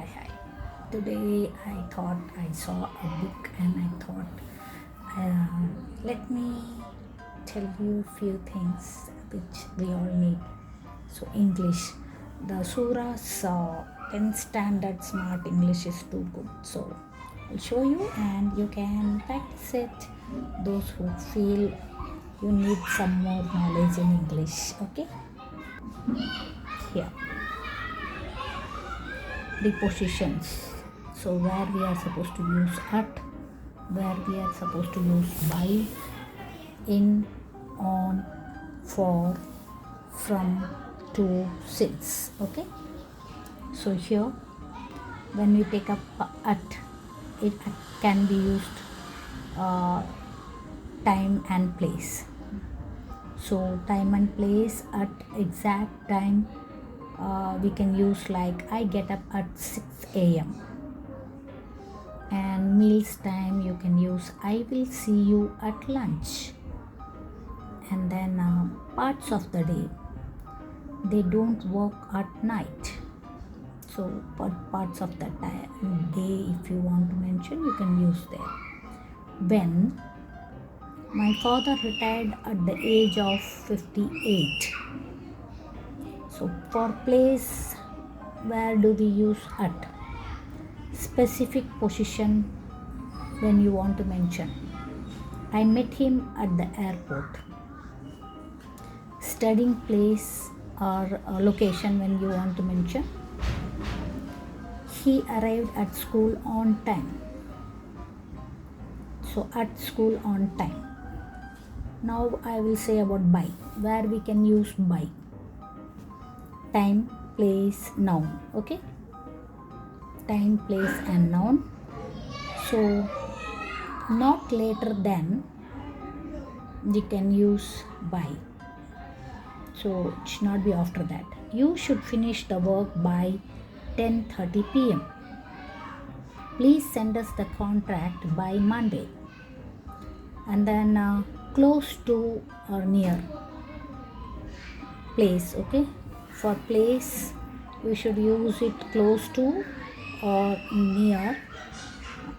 Hi. Today I thought I saw a book and I thought, let me tell you few things which we all need. So English, the Sura's 10 standard smart English is too good. So I'll show you and you can practice it. Those who feel you need some more knowledge in English. Okay. Here. Prepositions. So where we are supposed to use at, where we are supposed to use by, in, on, for, from, to, since. Okay. So here when we take up at, it can be used time and place. So time and place, at exact time, we can use like I get up at 6 a.m. and meals time you can use I will see you at lunch. And then parts of the day, they don't work at night. So parts of the day, if you want to mention, you can use there. When my father retired at the age of 58. So for place, where do we use at? Specific position when you want to mention. I met him at the airport. Studying place or location when you want to mention. He arrived at school on time. So at school on time. Now I will say about by, where we can use by. Time, place, noun. Okay. Time, place and noun. So not later than, we can use by. So it should not be after that. You should finish the work by 10:30 p.m. Please send us the contract by Monday. And then close to or near. Place. Okay. For place, we should use it close to or near,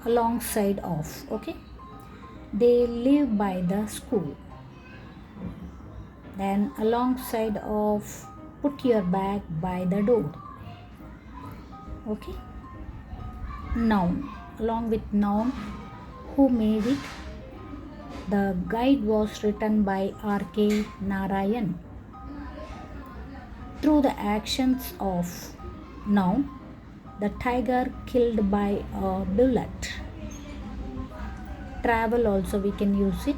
alongside of. Okay. They live by the school. Then alongside of, put your bag by the door. Okay. Noun. Along with noun, who made it? The guide was written by R.K. Narayan. Through the actions of noun, the tiger killed by a bullet. Travel also we can use it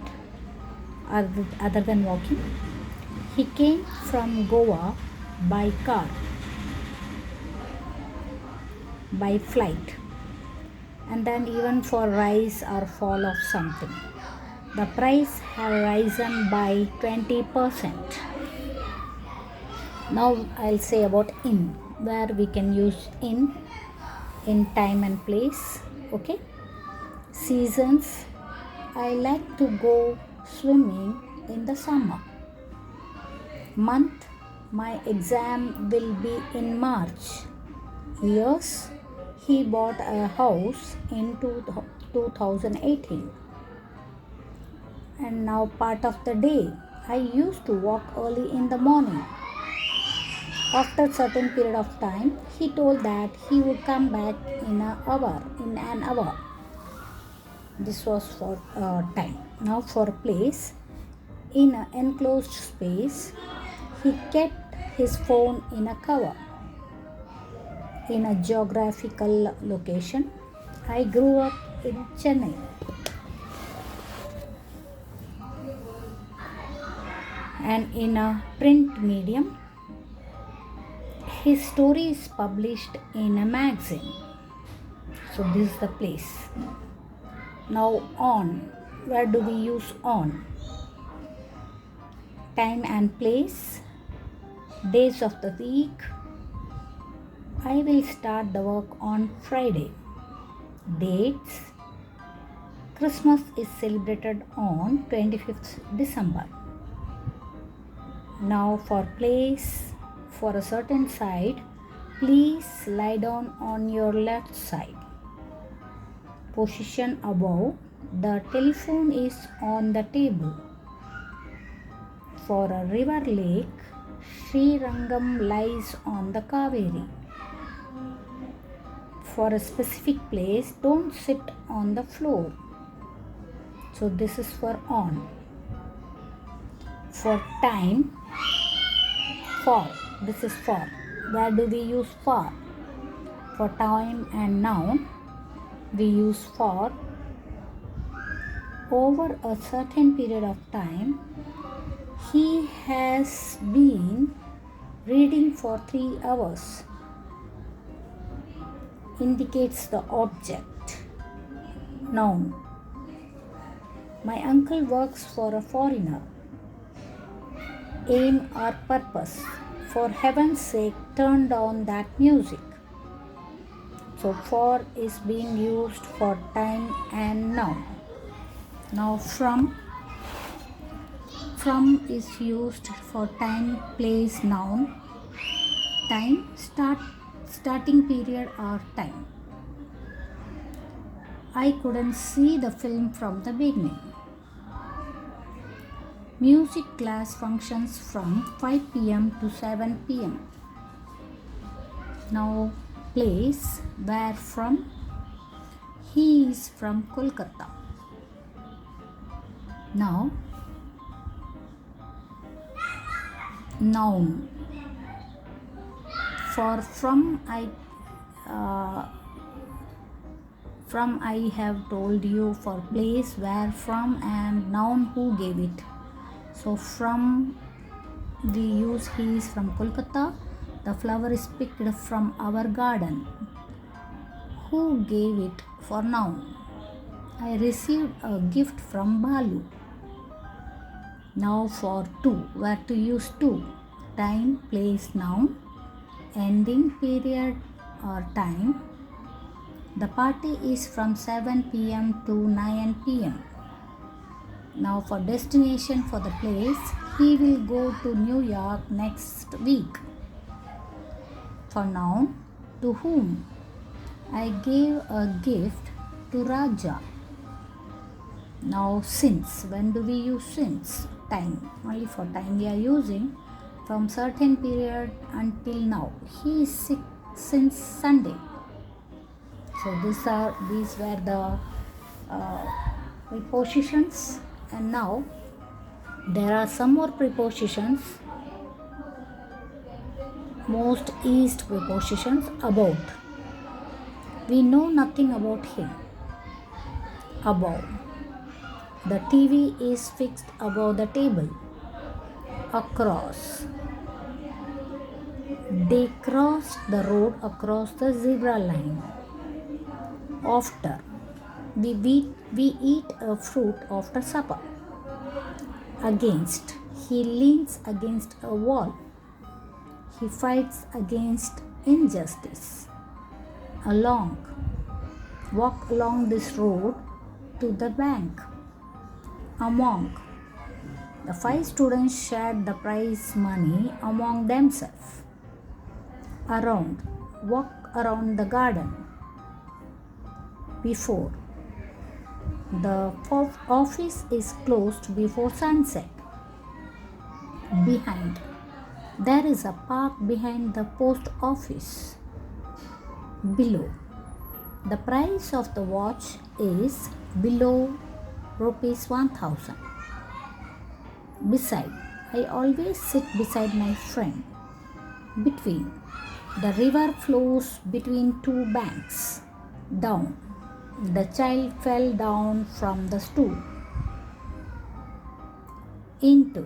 other than walking. He came from Goa by car, by flight. And then even for rise or fall of something, the price has risen by 20%. Now I'll say about in, where we can use in time and place. Okay. Seasons, I like to go swimming in the summer. Month, my exam will be in March. Years, he bought a house in 2018. And now part of the day, I used to walk early in the morning. After a certain period of time, he told that he would come back in an hour. This was for time. Now for place, in an enclosed space, he kept his phone in a cover. In a geographical location, I grew up in Chennai. And in a print medium, his story is published in a magazine. So this is the place. Now on, where do we use on? Time and place, days of the week. I will start the work on Friday. Dates, Christmas is celebrated on 25th December. Now for place, for a certain site, Please lie down on your left side. Position above. The telephone is on the table. For a river lake, Sri Rangam lies on the Kaveri. For a specific place, don't sit on the floor. So this is for on. For time, for. This is for. Where do we use for? For time and noun, we use for. Over a certain period of time, he has been reading for 3 hours. Indicates the object. Noun. My uncle works for a foreigner. Aim or purpose. For heaven's sake, turn down that music. So for is being used for time and noun. Now from is used for time, place, noun. Time, starting period or time. I couldn't see the film from the beginning. Music class functions from 5 p.m. to 7 p.m. Now place, where from? He is from Kolkata. Now noun. For from I have told you for place, where from, and noun who gave it. So from we use he is from Kolkata. The flower is picked from our garden. Who gave it for noun? I received a gift from Balu. Now for to, where to use to? Time, place, noun. Ending period or time. The party is from 7 p.m. to 9 p.m. Now for destination, for the place, he will go to New York next week. For noun, to whom? I gave a gift to Raja. Now since, when do we use since? Time, only for time we are using, from certain period until now. He is sick since Sunday. So these were the prepositions, and now there are some more prepositions. Most east prepositions. About. We know nothing about him. Above. The TV is fixed above the table. Across. They crossed the road across the zebra line. After. We eat a fruit after supper. Against. He leans against a wall. He fights against injustice. Along. Walk along this road to the bank. Among. The 5 students shared the prize money among themselves. Around. Walk around the garden. Before. The office is closed before sunset. Behind. There is a park behind the post office. Below. The price of the watch is below rupees 1000. Beside. I always sit beside my friend. Between. The river flows between 2 banks. Down. The child fell down from the stool. Into.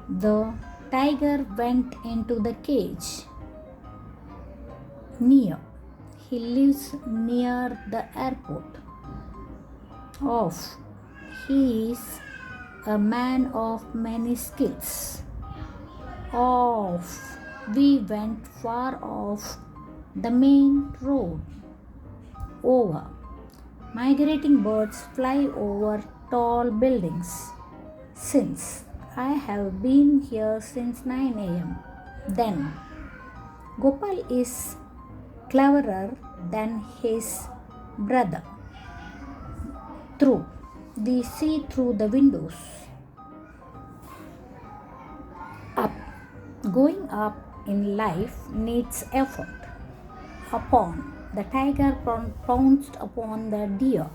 The tiger went into the cage. Near. He lives near the airport. Off. He is a man of many skills. Off. We went far off the main road. Over. Migrating birds fly over tall buildings. Since. I have been here since 9 a.m. Then. Gopal is cleverer than his brother. Through. They see through the windows. Up. Going up in life needs effort. Upon. The tiger pounced upon the deer.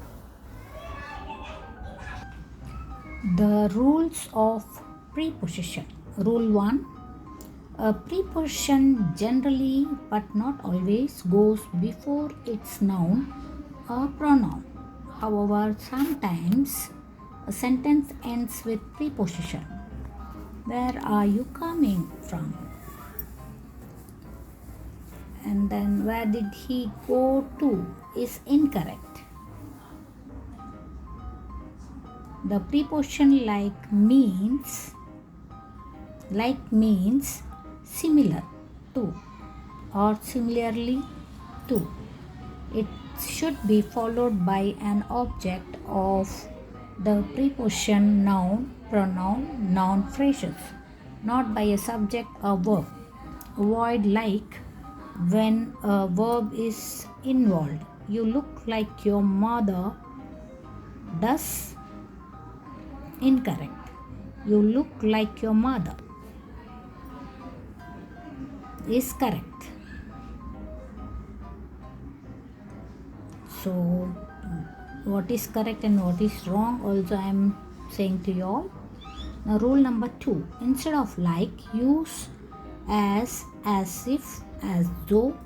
The rules of preposition. Rule 1. A preposition generally but not always goes before its noun or pronoun. However, sometimes a sentence ends with preposition. Where are you coming from? And then where did he go to is incorrect. The preposition like means similar to or similarly to. It should be followed by an object of the preposition noun, pronoun, noun phrases, not by a subject or verb. Avoid like when a verb is involved. You look like your mother does. Incorrect. You look like your mother is correct. So what is correct and what is wrong also I am saying to you all. Now rule number 2. Instead of like, use as if, as though,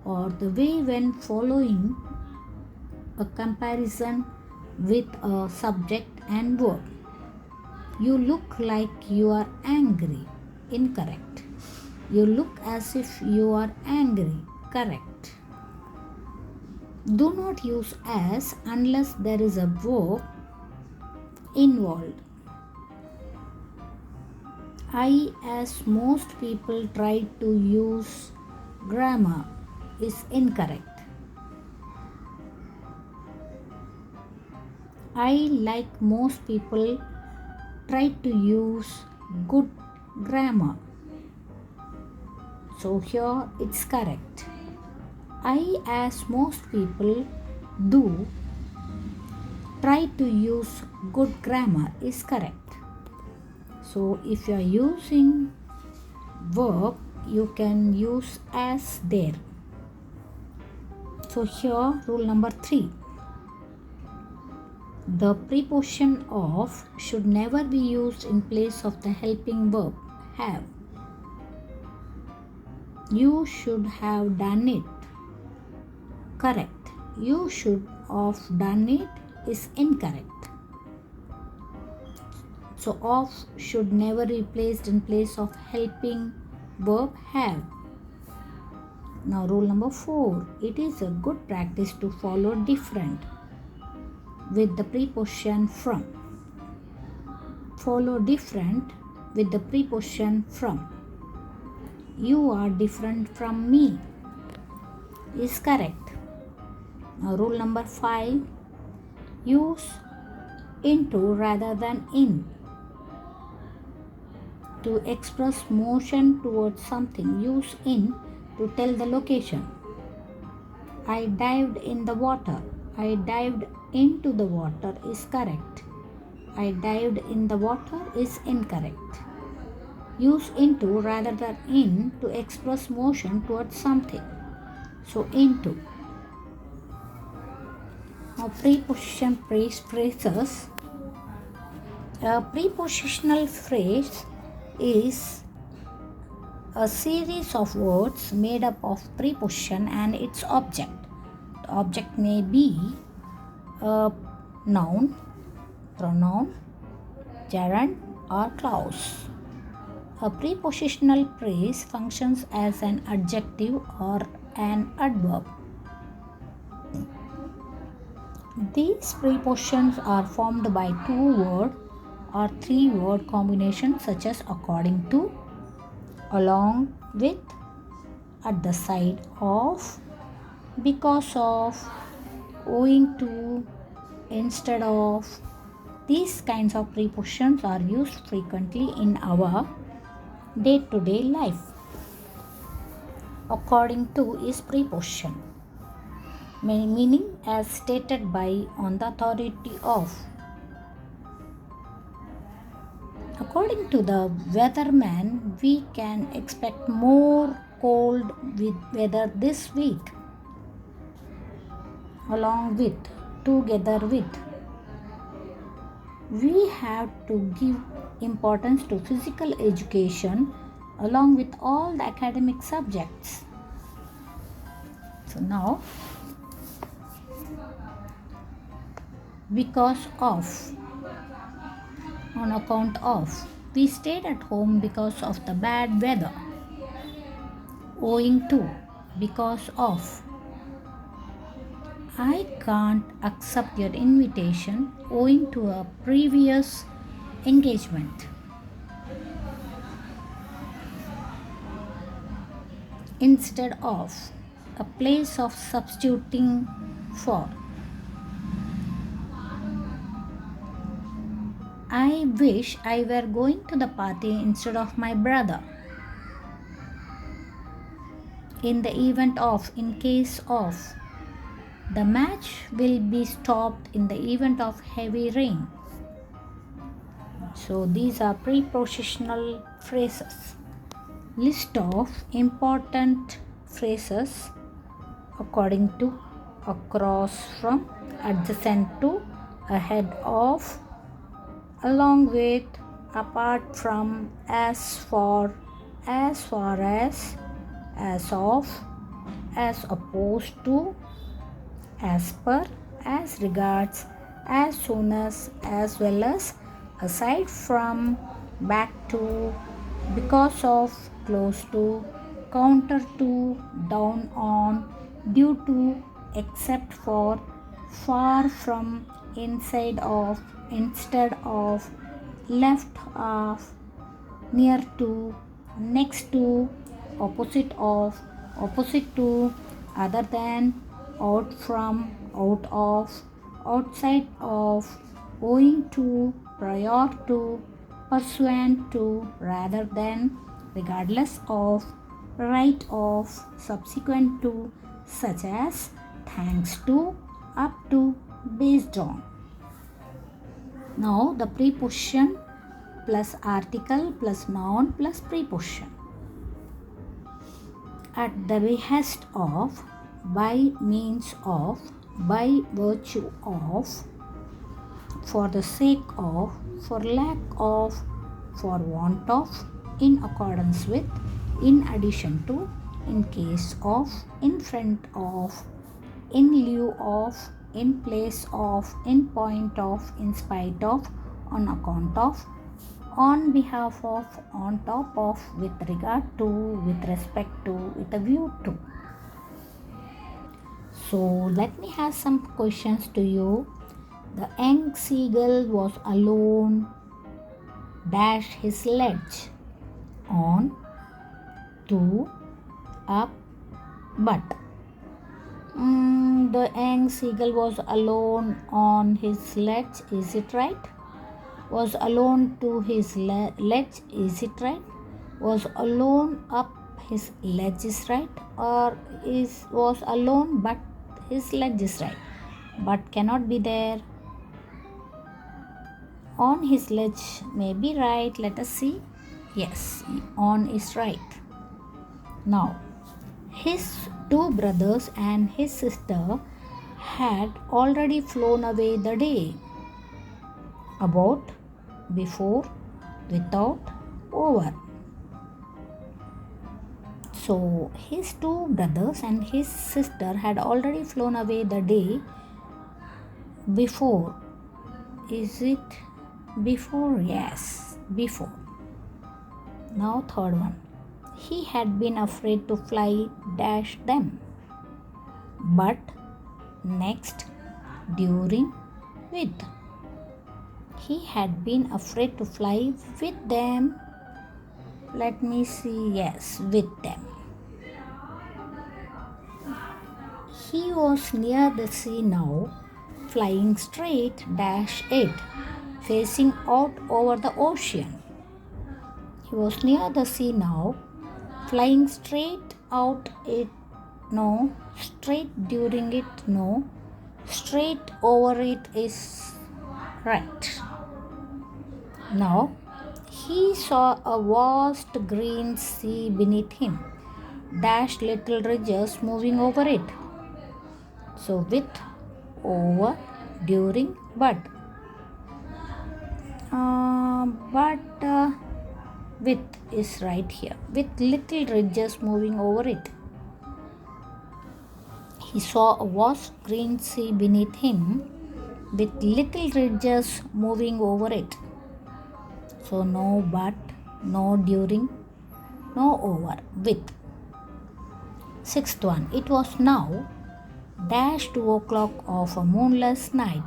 or the way when following a comparison with a subject and verb. You look like you are angry. Incorrect. You look as if you are angry. Correct. Do not use as unless there is a verb involved. I, as most people try to use grammar, is incorrect. I, like most people, try to use good grammar. So here it's correct. I, as most people do, try to use good grammar is correct. So if you are using verb, you can use as there. So here rule number 3. The preposition of should never be used in place of the helping verb have. You should have done it. Correct. You should have done it is incorrect. So of should never be placed in place of helping verb have. Now rule number 4. It is a good practice to follow different with the preposition from. Follow different with the preposition from. You are different from me is correct. Now rule number 5. Use into rather than in. To express motion towards something, use in to tell the location. I dived in the water. I dived into the water is correct. I dived in the water is incorrect. Use into rather than in to express motion towards something. So into. Now preposition phrases. A prepositional phrase is a series of words made up of preposition and its object. The object may be a noun, pronoun, gerund, or clause. A prepositional phrase functions as an adjective or an adverb. These prepositions are formed by 2-word or 3-word combinations such as according to, along with, at the side of, because of, owing to, instead of. These kinds of prepositions are used frequently in our day-to-day life. according to is preposition, meaning as stated by, on the authority of. According to the weatherman, we can expect more cold weather this week. Along with, together with. We have to give importance to physical education along with all the academic subjects. So now, because of, on account of. We stayed at home because of the bad weather. Owing to, because of. I can't accept your invitation owing to a previous engagement. Instead of, a place of substituting for. I wish I were going to the party instead of my brother. In the event of, in case of. The match will be stopped in the event of heavy rain. So these are prepositional phrases. List of important phrases according to, across from, adjacent to, ahead of, along with, apart from, as for, as far as of, as opposed to, as per, as regards, as soon as well as, aside from, back to, because of, close to, counter to, down on, due to, except for, far from, inside of, instead of, left of, near to, next to, opposite of, opposite to, other than, out from, out of, outside of, owing to, prior to, pursuant to, rather than, regardless of, right of, subsequent to, such as, thanks to, up to, based on. Now the preposition plus article plus noun plus preposition. At the behest of, by means of, by virtue of, for the sake of, for lack of, for want of, in accordance with, in addition to, in case of, in front of, in lieu of, in place of, in point of, in spite of, on account of, on behalf of, on top of, with regard to, with respect to, with a view to. So let me have some questions to you. The young seagull was alone, dash his sledge, on, to, up, but. The young seagull was alone on his sledge, is it right? Was alone to his ledge, is it right? Was alone up his ledge is right, or was alone but his ledge is right? But cannot be there. On his ledge may be right. Let us see. Yes, on is right. Now, his two brothers and his sister had already flown away the day. About, before, without, over. So his two brothers and his sister had already flown away the day before. Is it before? Yes, before. Now third one. He had been afraid to fly dash them. But, next, during, with. He had been afraid to fly with them. Let me see. Yes, with them. He was near the sea now, flying straight dash it, facing out over the ocean. He was near the sea now, flying straight out it, no. Straight during it, no. Straight over it is right. Now, he saw a vast green sea beneath him, dash little ridges moving over it. So, with, over, during, but. With is right here, with little ridges moving over it. He saw a vast green sea beneath him with little ridges moving over it. So, no but, no during, no over, with. Sixth one, it was now dash 2 o'clock of a moonless night.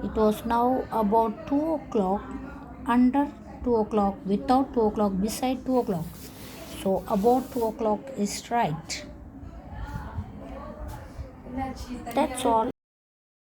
It was now about 2 o'clock, under 2 o'clock, without 2 o'clock, beside 2 o'clock. So, about 2 o'clock is right. That's all.